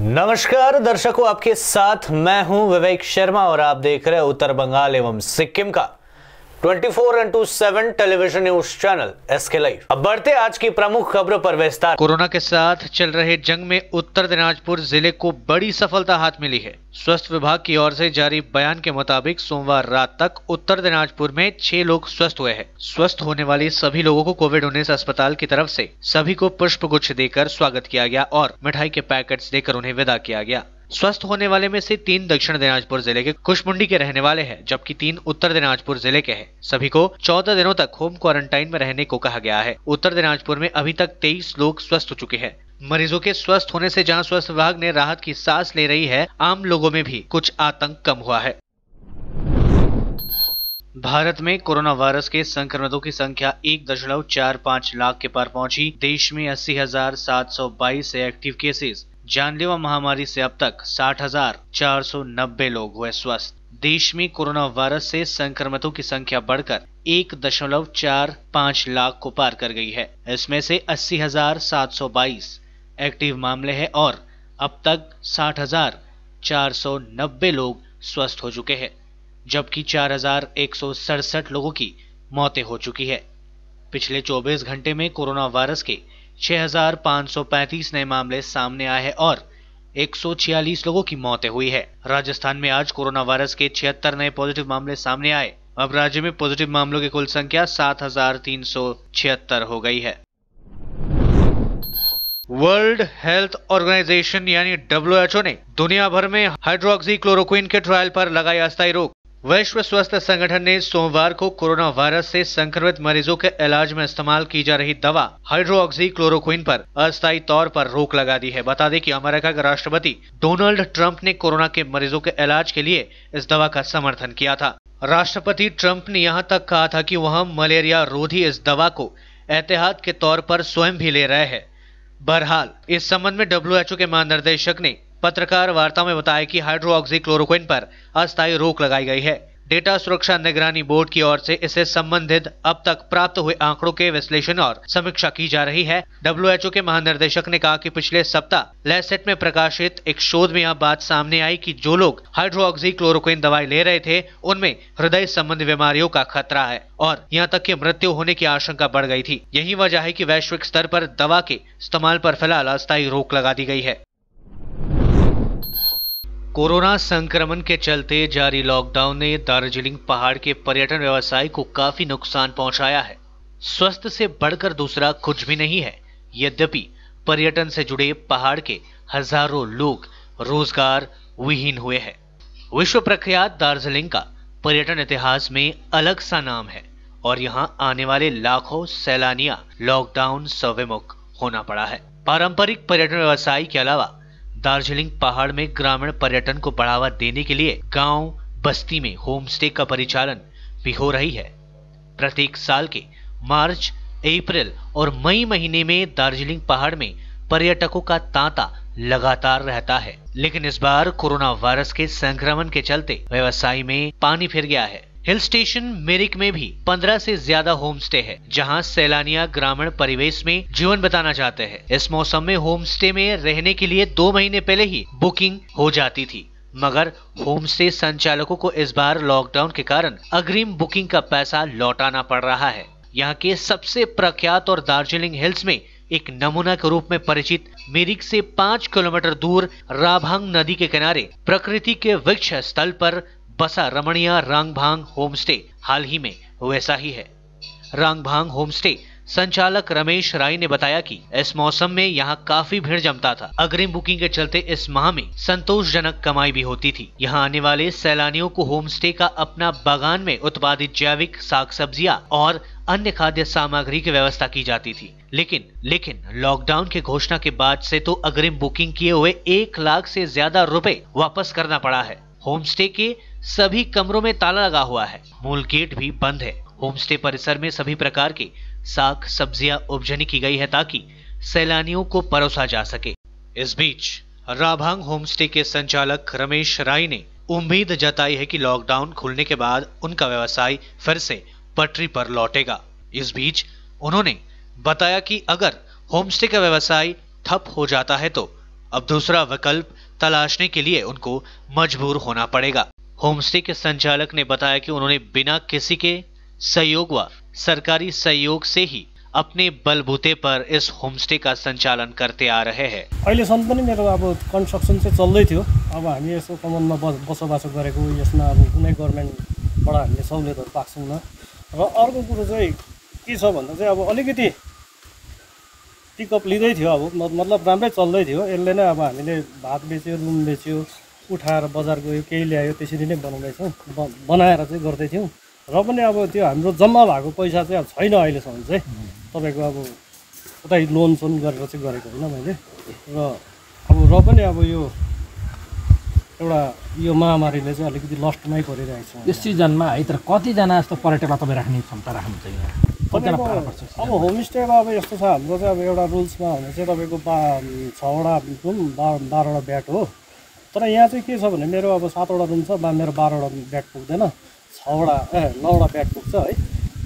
नमस्कार दर्शकों, आपके साथ मैं हूं विवेक शर्मा और आप देख रहे हैं उत्तर बंगाल एवं सिक्किम का 24x7 television news channel SK live. अब बढ़ते आज की प्रमुख खबरों पर विस्तार। कोरोना के साथ चल रहे जंग में उत्तर दिनाजपुर जिले को बड़ी सफलता हाथ मिली है। स्वास्थ्य विभाग की ओर से जारी बयान के मुताबिक सोमवार रात तक उत्तर दिनाजपुर में 6 लोग स्वस्थ हुए हैं। स्वस्थ होने वाले सभी लोगों को कोविड-19 अस्पताल की तरफ से सभी को पुष्प गुच्छ देकर स्वागत किया गया और मिठाई के पैकेट्स देकर उन्हें विदा किया गया। स्वस्थ होने वाले में से 3 दक्षिण दिनाजपुर जिले के कुशमुंडी के रहने वाले हैं, जबकि 3 उत्तर दिनाजपुर जिले के हैं। सभी को 14 दिनों तक होम क्वारंटाइन में रहने को कहा गया है। उत्तर दिनाजपुर में अभी तक 23 लोग स्वस्थ हो चुके हैं। मरीजों के स्वस्थ होने से जहां स्वास्थ्य विभाग ने राहत की सांस ले रही है, आम लोगों में भी कुछ आतंक कम हुआ है। भारत में कोरोना वायरस के संक्रमितों की संख्या 1.45 लाख के पार पहुंची। देश में 80,722 एक्टिव केसेस। जानलेवा महामारी से अब तक 60,490 लोग हुए स्वस्थ। देश में कोरोना वायरस से संक्रमितों की संख्या बढ़कर 1.45 लाख को पार कर गई है। इसमें से 80,722 एक्टिव मामले हैं और अब तक 60,490 लोग स्वस्थ हो चुके हैं, जबकि 4,167 लोगों की मौतें हो चुकी है। पिछले 24 घंटे में कोरोना वायरस के 6,535 नए मामले सामने आए हैं और 146 लोगों की मौतें हुई है। राजस्थान में आज कोरोना वायरस के 76 नए पॉजिटिव मामले सामने आए। अब राज्य में पॉजिटिव मामलों की कुल संख्या 7,376 हो गई है। वर्ल्ड हेल्थ ऑर्गेनाइजेशन यानी WHO ने दुनिया भर में हाइड्रोक्सीक्लोरोक्विन के ट्रायल पर लगाई अस्थायी रोक। विश्व स्वास्थ्य संगठन ने सोमवार को कोरोना वायरस से संक्रमित मरीजों के इलाज में इस्तेमाल की जा रही दवा हाइड्रोक्सीक्लोरोक्विन पर अस्थायी तौर पर रोक लगा दी है। बता दें कि अमेरिका के राष्ट्रपति डोनाल्ड ट्रंप ने कोरोना के मरीजों के इलाज के लिए इस दवा का समर्थन किया था। राष्ट्रपति ट्रंप ने यहाँ तक कहा था कि वह मलेरिया रोधी इस दवा को एहतियात के तौर पर स्वयं भी ले रहे हैं। बहरहाल इस संबंध में WHO के महानिदेशक ने पत्रकार वार्ता में बताया कि हाइड्रोक्सीक्लोरोक्विन पर अस्थायी रोक लगाई गई है। डेटा सुरक्षा निगरानी बोर्ड की ओर से इससे संबंधित अब तक प्राप्त हुए आंकड़ों के विश्लेषण और समीक्षा की जा रही है। WHO के महानिदेशक ने कहा कि पिछले सप्ताह लैंसेट में प्रकाशित एक शोध में यह बात सामने आई कि जो लोग हाइड्रोक्सीक्लोरोक्विन दवाई ले रहे थे, उनमें हृदय संबंधी बीमारियों का खतरा है और यहाँ तक कि मृत्यु होने की आशंका बढ़ गई थी। यही वजह है कि वैश्विक स्तर पर दवा के इस्तेमाल पर फिलहाल अस्थायी रोक लगा दी गई है। कोरोना संक्रमण के चलते जारी लॉकडाउन ने दार्जिलिंग पहाड़ के पर्यटन व्यवसाय को काफी नुकसान पहुंचाया है। स्वास्थ्य से बढ़कर दूसरा कुछ भी नहीं है। यद्यपि पर्यटन से जुड़े पहाड़ के हजारों लोग रोजगार विहीन हुए हैं। विश्व प्रख्यात दार्जिलिंग का पर्यटन इतिहास में अलग सा नाम है और यहां आने वाले लाखों सैलानियां लॉकडाउन से विमुख होना पड़ा है। पारंपरिक पर्यटन व्यवसाय के अलावा दार्जिलिंग पहाड़ में ग्रामीण पर्यटन को बढ़ावा देने के लिए गांव बस्ती में होम स्टे का परिचालन भी हो रही है। प्रत्येक साल के मार्च, अप्रैल और मई महीने में दार्जिलिंग पहाड़ में पर्यटकों का तांता लगातार रहता है, लेकिन इस बार कोरोना वायरस के संक्रमण के चलते व्यवसाय में पानी फिर गया है। हिल स्टेशन मिरिक में भी 15 से ज्यादा होम स्टे है, जहां सैलानियां ग्रामीण परिवेश में जीवन बिताना चाहते हैं। इस मौसम में होम स्टे में रहने के लिए 2 महीने पहले ही बुकिंग हो जाती थी, मगर होम स्टे संचालकों को इस बार लॉकडाउन के कारण अग्रिम बुकिंग का पैसा लौटाना पड़ रहा है। यहाँ के सबसे प्रख्यात और दार्जिलिंग हिल्स में एक नमूना के रूप में परिचित मिरिक से 5 किलोमीटर दूर राभांग नदी के किनारे प्रकृति के वृक्ष स्थल पर बसा रमणीय रांगभांग होमस्टे हाल ही में वैसा ही है। रांगभांग होमस्टे संचालक रमेश राय ने बताया कि इस मौसम में यहां काफी भीड़ जमता था। अग्रिम बुकिंग के चलते इस माह में संतोषजनक कमाई भी होती थी। यहां आने वाले सैलानियों को होमस्टे का अपना बागान में उत्पादित जैविक साग सब्जियां और अन्य खाद्य सामग्री की व्यवस्था की जाती थी। लेकिन लॉकडाउन की घोषणा के बाद से तो अग्रिम बुकिंग किए हुए 1 लाख से ज्यादा रुपए वापस करना पड़ा है। होमस्टे के सभी कमरों में ताला लगा हुआ है, मूल गेट भी बंद है। होमस्टे परिसर में सभी प्रकार के साग सब्जियां उपजनी की गई है ताकि सैलानियों को परोसा जा सके। इस बीच राभांग होमस्टे के संचालक रमेश राय ने उम्मीद जताई है कि लॉकडाउन खुलने के बाद उनका व्यवसाय फिर से पटरी पर लौटेगा। इस बीच उन्होंने बताया कि अगर होमस्टे का व्यवसाय ठप हो जाता है तो अब दूसरा विकल्प तलाशने के लिए उनको मजबूर होना पड़ेगा। होमस्टे के संचालक ने बताया कि उन्होंने बिना किसी के सहयोग व सरकारी सहयोग से ही अपने बलबूते पर इस होमस्टे का संचालन करते आ रहे हैं। अहिलेसम्म पनि मेरो अब कन्स्ट्रक्सन चाहिँ चल्दै थियो। अब हामी यसो कमानमा बसोबासो गरेको, यसमा अब कुनै गभर्नमेन्टबाट हामीले सहुलियतहरू पाएको छैनौँ। र अर्को कुरो चाहिँ के छ भन्दा चाहिँ अब अलिकति टिकअप लिँदै थियो। अब मतलब राम्रै चल्दै थियो। यसले नै अब हामीले भात बेच्यो, रुम बेच्यो, उठाएर बजार गयो, केही ल्यायो, त्यसरी नै बनाउँदैछौँ, बनाएर चाहिँ गर्दै थियौँ। र पनि अब त्यो हाम्रो जम्मा भएको पैसा चाहिँ अब छैन अहिलेसम्म चाहिँ। तपाईँको अब उतै लोन सोन गरेर चाहिँ गरेको होइन मैले। र पनि अब यो एउटा यो महामारीले चाहिँ अलिकति लस्टमै परिरहेको छ यो सिजनमा है। तर कतिजना जस्तो पर्यटकलाई तपाईँ राख्ने क्षमता राख्नुहुन्छ यहाँ? अब होमस्टेमा अब यस्तो छ, हाम्रो चाहिँ अब एउटा रुल्समा भने चाहिँ तपाईँको 6वटा रुम 12वटा बेड हो। तर यहाँ चाहिँ के छ भने मेरो अब 7वटा रुम छ, मेरो 12वटा बेड पुग्दैन, 9वटा बेड पुग्छ है।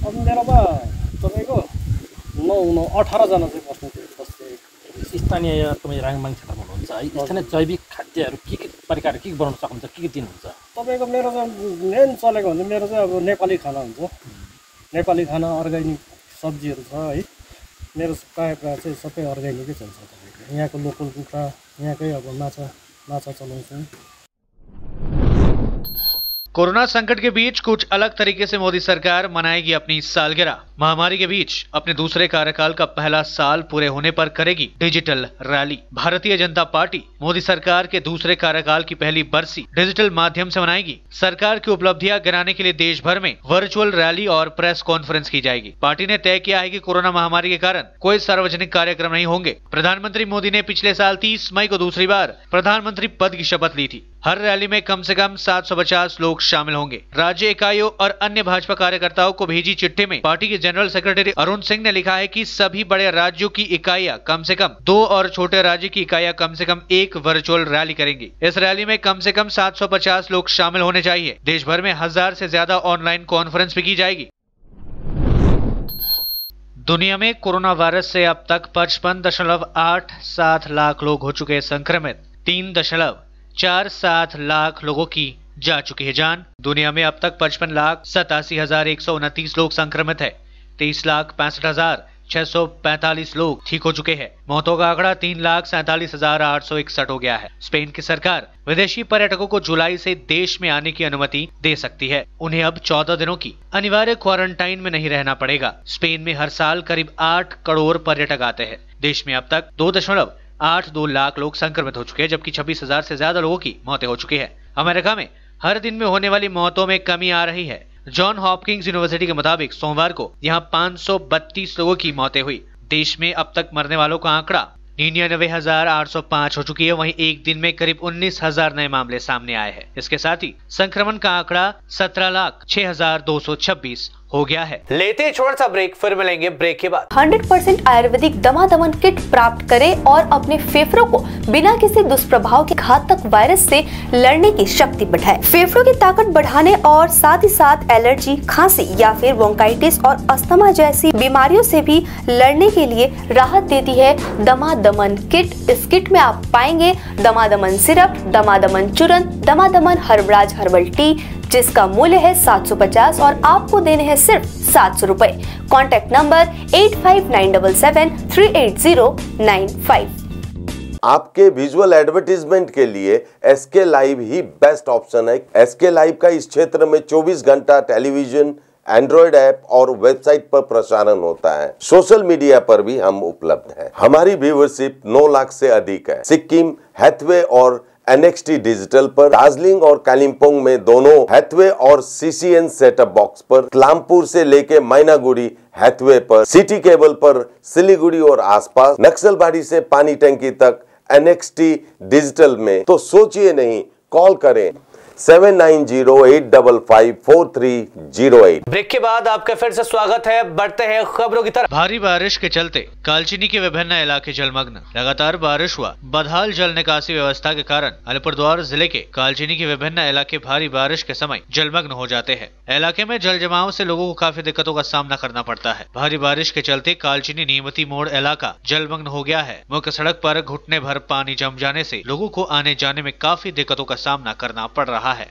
अब मेरोमा तपाईँको 18 जना चाहिँ बस्ने थियो। स्थानीय तपाईँ राङभाङ क्षेत्रमा हुनुहुन्छ है, स्थानीय जैविक खाद्यहरू के प्रकार के बनाउन सक्नुहुन्छ, के दिनुहुन्छ? तपाईँको मेरो चाहिँ मेन चलेको हुन्छ मेरो चाहिँ अब नेपाली खाना हुन्छ। नेपाली खाना, अर्ग्यानिक सब्जीहरू छ है। मेरो प्रायः चाहिँ सबै अर्ग्यानिकै चल्छ। तपाईँको यहाँको लोकल कुखुरा, यहाँकै अब माछा चलाउँछौँ। कोरोना संकट के बीच कुछ अलग तरीके से मोदी सरकार मनाएगी अपनी सालगिरह। महामारी के बीच अपने दूसरे कार्यकाल का पहला साल पूरे होने पर करेगी digital rally. Bharatiya Janata party Modi सरकार के दूसरे कार्यकाल की पहली बरसी डिजिटल माध्यम से मनाएगी। सरकार की उपलब्धियां गिनाने के लिए देश भर में वर्चुअल रैली और प्रेस कॉन्फ्रेंस की जाएगी। पार्टी ने तय किया है कि कोरोना महामारी के कारण कोई सार्वजनिक कार्यक्रम नहीं होंगे। प्रधानमंत्री मोदी ने पिछले साल 30 मई को दूसरी बार प्रधानमंत्री पद की शपथ ली थी। हर रैली में कम से कम 750 लोग शामिल होंगे। राज्य इकाइयों और अन्य भाजपा कार्यकर्ताओं को भेजी चिट्ठी में पार्टी के जनरल सेक्रेटरी अरुण सिंह ने लिखा है कि सभी बड़े राज्यों की इकाइयां कम से कम 2 और छोटे राज्य की इकाइयां कम से कम 1 वर्चुअल रैली करेंगी। इस रैली में कम से कम 750 लोग शामिल होने चाहिए। देश भर में 1000 से ज्यादा ऑनलाइन कॉन्फ्रेंस भी की जाएगी। दुनिया में कोरोना वायरस से अब तक 55.87 लाख लोग हो चुके हैं संक्रमित। 3.47 लाख लोगों की जा चुकी है जान। दुनिया में अब तक 55,87,129 लोग संक्रमित है। 30,65,645 लोग ठीक हो चुके हैं। मौतों का आंकड़ा 3,47,861 हो गया है। स्पेन की सरकार विदेशी पर्यटकों को जुलाई से देश में आने की अनुमति दे सकती है। उन्हें अब 14 दिनों की अनिवार्य क्वारंटाइन में नहीं रहना पड़ेगा। स्पेन में हर साल करीब 8 करोड़ पर्यटक आते हैं। देश में अब तक 2.82 लाख लोग संक्रमित हो चुके हैं, जबकि 26,000 से ज्यादा लोगों की मौतें हो चुकी है। अमेरिका में हर दिन में होने वाली मौतों में कमी आ रही है। जॉन हॉपकिंस यूनिवर्सिटी के मुताबिक सोमवार को यहां 532 लोगों की मौतें हुई। देश में अब तक मरने वालों का आंकड़ा 99,805 हो चुकी है। वहीं एक दिन में करीब 19,000 नए मामले सामने आए हैं। इसके साथ ही संक्रमण का आंकड़ा 17,06,226 हो गया है। लेते छोटा सा ब्रेक, फिर मिलेंगे ब्रेक के बाद। 100% आयुर्वेदिक दमादमन किट प्राप्त करें और अपने फेफड़ों को बिना किसी दुष्प्रभाव के घातक वायरस से लड़ने की शक्ति बढ़ाएं। फेफड़ों की ताकत बढ़ाने और साथ ही साथ एलर्जी, खांसी या फिर ब्रोंकाइटिस और अस्थमा जैसी बीमारियों से भी लड़ने के लिए राहत देती है दमादमन किट। इस किट में आप पाएंगे दमादमन सिरप, दमादमन चूर्ण, दमादमन हर्बराज हर्बल टी, जिसका मूल्य है 750 और आपको देने हैं सिर्फ 700 रुपए। Contact number 8597738095। आपके विजुअल एडवर्टीजमेंट के लिए एसके लाइव ही बेस्ट ऑप्शन है। एसके लाइव का इस क्षेत्र में 24 घंटा टेलीविजन, एंड्रॉइड ऐप और वेबसाइट पर प्रसारण होता है। सोशल मीडिया पर भी हम उपलब्ध हैं। हमारी व्यूवरशिप 9 लाख से अधिक है। सिक्किम, हैथवे और NXT डिजिटल पर, दार्जिलिंग और कालिम्पोंग में दोनों हैथवे और CCN सेटअप बॉक्स पर, इस्लामपुर से लेके मैनागुड़ी हैथवे पर, सिटी केबल पर सिलीगुड़ी और आसपास, नक्सलबाड़ी से पानी टंकी तक NXT डिजिटल में। तो सोचिए नहीं, कॉल करें 7908554308। ब्रेक के बाद आपका फिर से स्वागत है। बढ़ते हैं खबरों की तरफ। भारी बारिश के चलते कालचिनी के विभिन्न इलाके जलमग्न। लगातार बारिश हुआ बदहाल जल निकासी व्यवस्था के कारण अलीपुरद्वार जिले के कालचिनी के विभिन्न इलाके भारी बारिश के समय जलमग्न हो जाते हैं। इलाके में जल जमाव से लोगों को काफी दिक्कतों का सामना करना पड़ता है। भारी बारिश के चलते कालचिनी नीमती मोड़ इलाका जलमग्न हो गया है। मुख्य सड़क पर घुटने भर पानी जम जाने से लोगों को आने जाने में काफी दिक्कतों का सामना करना पड़ रहा है।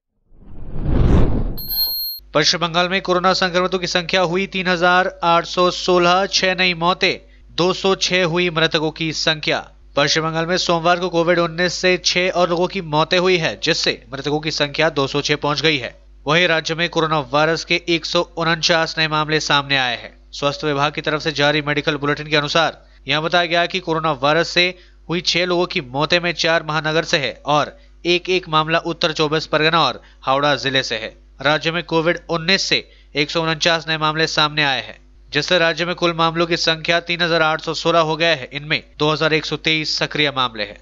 पश्चिम बंगाल में कोरोना संक्रमितों की संख्या हुई 3,816, 6 नई मौतें, 206 हुई मृतकों की संख्या। पश्चिम बंगाल में सोमवार को कोविड-19 से 6 और लोगों की मौतें हुई है, जिससे मृतकों की संख्या 206 पहुंच गई है। वहीं राज्य में कोरोना वायरस के 149 नए मामले सामने आए हैं। स्वास्थ्य विभाग की तरफ से जारी मेडिकल बुलेटिन के अनुसार यहां बताया गया कि कोरोना वायरस से हुई 6 लोगों की मौतें में 4 महानगर से है और एक मामला उत्तर 24 परगना और हावड़ा जिले से है। राज्य में कोविड-19 से 149 नए मामले सामने आए हैं, जिससे राज्य में कुल मामलों की संख्या 3,816 हो गए हैं। इनमें 2,123 सक्रिय मामले हैं।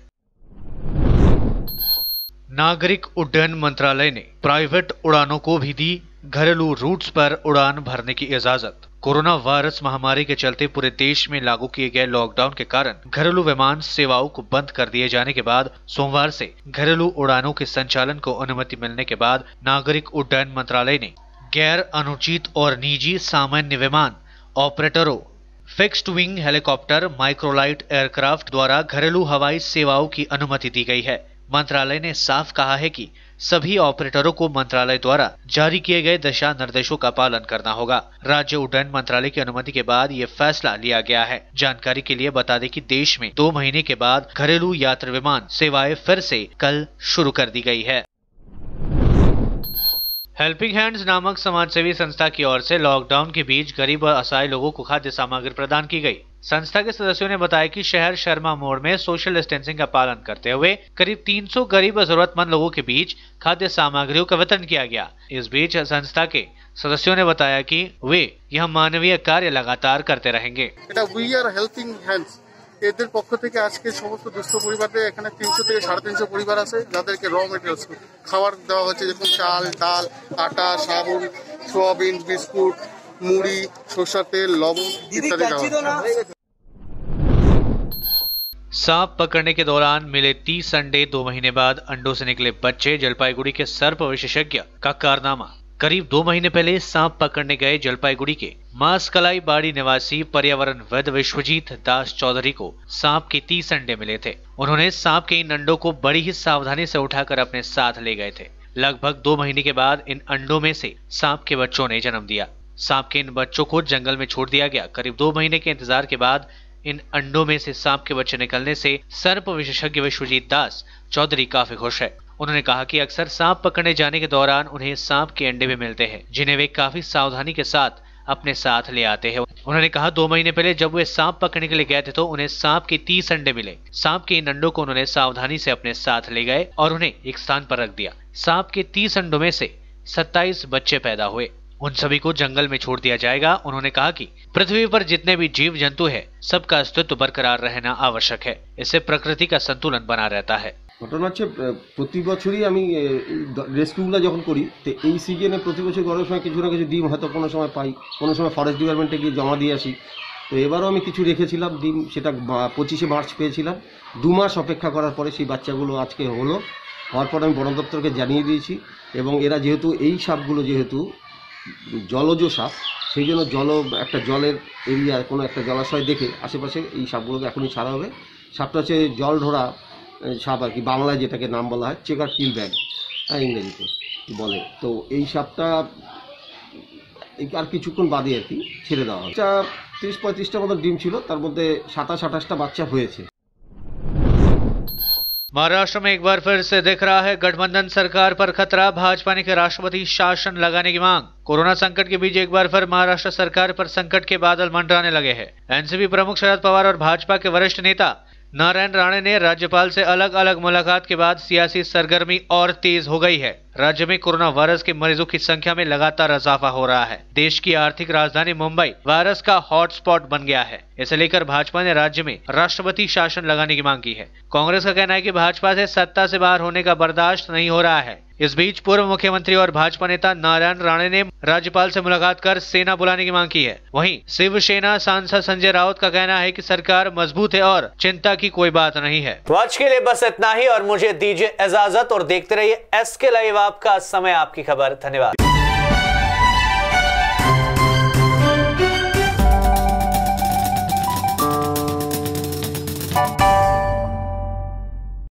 नागरिक उड्डयन मंत्रालय ने प्राइवेट उड़ानों को भी दी घरेलू रूट्स पर उड़ान भरने की इजाजत। कोरोना वायरस महामारी के चलते पूरे देश में लागू किए गए लॉकडाउन के कारण घरेलू विमान सेवाओं को बंद कर दिए जाने के बाद सोमवार से घरेलू उड़ानों के संचालन को अनुमति मिलने के बाद नागरिक उड्डयन मंत्रालय ने गैर अनुचित और निजी सामान्य विमान ऑपरेटरों, fixed wing helicopter, microlight aircraft द्वारा घरेलू हवाई सेवाओं की अनुमति दी गई है। मंत्रालय ने साफ कहा है कि सभी ऑपरेटरों को मंत्रालय द्वारा जारी किए गए दिशा निर्देशों का पालन करना होगा। राज्य उड्डयन मंत्रालय की अनुमति के बाद ये फैसला लिया गया है। जानकारी के लिए बता दें कि देश में 2 महीने के बाद घरेलू यात्री विमान सेवाएं फिर से कल शुरू कर दी गई है। हेल्पिंग हैंड्स नामक समाजसेवी संस्था की ओर से लॉकडाउन के बीच गरीब और असहाय लोगों को खाद्य सामग्री प्रदान की गई। संस्था के सदस्यों ने बताया कि शहर शर्मा मोड़ में सोशल डिस्टेंसिंग का पालन करते हुए करीब 300 गरीब और जरूरतमंद लोगों के बीच खाद्य सामग्रियों का वितरण किया गया। इस बीच संस्था के सदस्यों ने बताया कि वे यह मानवीय कार्य लगातार करते रहेंगे। এদের পক্ষ থেকে আজকে সমস্ত দুস্থ পরিবারদের এখানে 300 থেকে 350 পরিবার আছে যাদেরকে র মেটেরিয়ালস খাবার দেওয়া হচ্ছে, যেমন চাল, ডাল, আটা, সাবুন, সোয়াবিন, বিস্কুট, মুড়ি, সরষের তেল, লবণ ইত্যাদি দেওয়া হচ্ছে। सांप पकड़ने के दौरान मिले 30 अंडे, 2 महीने बाद अंडों से निकले बच्चे, जलपाईगुड़ी के सर्प विशेषज्ञ का कारनामा। करीब 2 महीने पहले सांप पकड़ने गए जलपाईगुड़ी के मासकलाई बाड़ी निवासी पर्यावरणविद विश्वजीत दास चौधरी को सांप के 30 अंडे मिले थे। उन्होंने सांप के इन अंडों को बड़ी ही सावधानी से उठाकर अपने साथ ले गए थे। लगभग 2 महीने के बाद इन अंडों में से सांप के बच्चों ने जन्म दिया। सांप के इन बच्चों को जंगल में छोड़ दिया गया। करीब 2 महीने के इंतजार के बाद इन अंडों में से सांप के बच्चे निकलने से सर्प विशेषज्ञ विश्वजीत दास चौधरी काफी खुश है। उन्होंने कहा कि अक्सर सांप पकड़ने जाने के दौरान उन्हें सांप के अंडे भी मिलते हैं, जिन्हें वे काफी सावधानी के साथ अपने साथ ले आते हैं। उन्होंने कहा 2 महीने पहले जब वे सांप पकड़ने के लिए गए थे तो उन्हें सांप के 30 अंडे मिले। सांप के इन अंडों को उन्होंने सावधानी से अपने साथ ले गए और उन्हें एक स्थान पर रख दिया। सांप के 30 अंडों में से 27 बच्चे पैदा हुए। उन सभी को जंगल में छोड़ दिया जाएगा। उन्होंने कहा कि पृथ्वी पर जितने भी जीव जंतु है सबका अस्तित्व बरकरार रहना आवश्यक है। इससे प्रकृति का संतुलन बना रहता है। ঘটনা হচ্ছে প্রতি বছরই আমি রেস্কিউগুলো যখন করি তো এই সিজনে প্রতি বছর গরমের সময় কিছু না কিছু ডিম হয়তো কোনো সময় পাই, কোনো সময় ফরেস্ট ডিপার্টমেন্টে গিয়ে জমা দিয়ে আসি। তো এবারও আমি কিছু রেখেছিলাম ডিম, সেটা 25শে মার্চ পেয়েছিলাম। 2 মাস অপেক্ষা করার পরে সেই বাচ্চাগুলো আজকে হলো। হওয়ার পর আমি বন দপ্তরকে জানিয়ে দিয়েছি এবং এরা যেহেতু এই সাপগুলো যেহেতু জলজ সাপ, সেই জন্য একটা জলের এরিয়া কোনো একটা জলাশয় দেখে আশেপাশে এই সাপগুলোকে এখনই ছাড়া হবে। সাপটা হচ্ছে জল ঢোড়া সাপ আর কি, বাংলায় যেটাকে নাম বলা হয় চেকার কিল ব্যাগ, ইংরেজিতে বলে। তো এই সাপটা আর কিছুক্ষণ বাদে আর কি ছেড়ে দেওয়া হয়। 30-35টা মতো ডিম ছিল, তার মধ্যে 27-28টা বাচ্চা হয়েছে। महाराष्ट्र में एक बार फिर से दिख रहा है गठबंधन सरकार पर खतरा। भाजपा ने राष्ट्रपति शासन लगाने की मांग। कोरोना संकट के बीच एक बार फिर महाराष्ट्र सरकार पर संकट के बादल मंडराने लगे हैं। एनसीपी प्रमुख शरद पवार और भाजपा के वरिष्ठ नेता नारायण राणे ने राज्यपाल से अलग अलग मुलाकात के बाद सियासी सरगर्मी और तेज हो गई है। राज्य में कोरोना वायरस के मरीजों की संख्या में लगातार इजाफा हो रहा है। देश की आर्थिक राजधानी मुंबई वायरस का हॉटस्पॉट बन गया है। इसे लेकर भाजपा ने राज्य में राष्ट्रपति शासन लगाने की मांग की है। कांग्रेस का कहना है कि भाजपा से सत्ता से बाहर होने का बर्दाश्त नहीं हो रहा है। इस बीच पूर्व मुख्यमंत्री और भाजपा नेता नारायण राणे ने राज्यपाल से मुलाकात कर सेना बुलाने की मांग की है। वहीं शिवसेना सांसद संजय राउत का कहना है कि सरकार मजबूत है और चिंता की कोई बात नहीं है। तो आज के लिए बस इतना ही और मुझे दीजिए इजाजत और देखते रहिए SK लाइव, आपका समय आपकी खबर। धन्यवाद।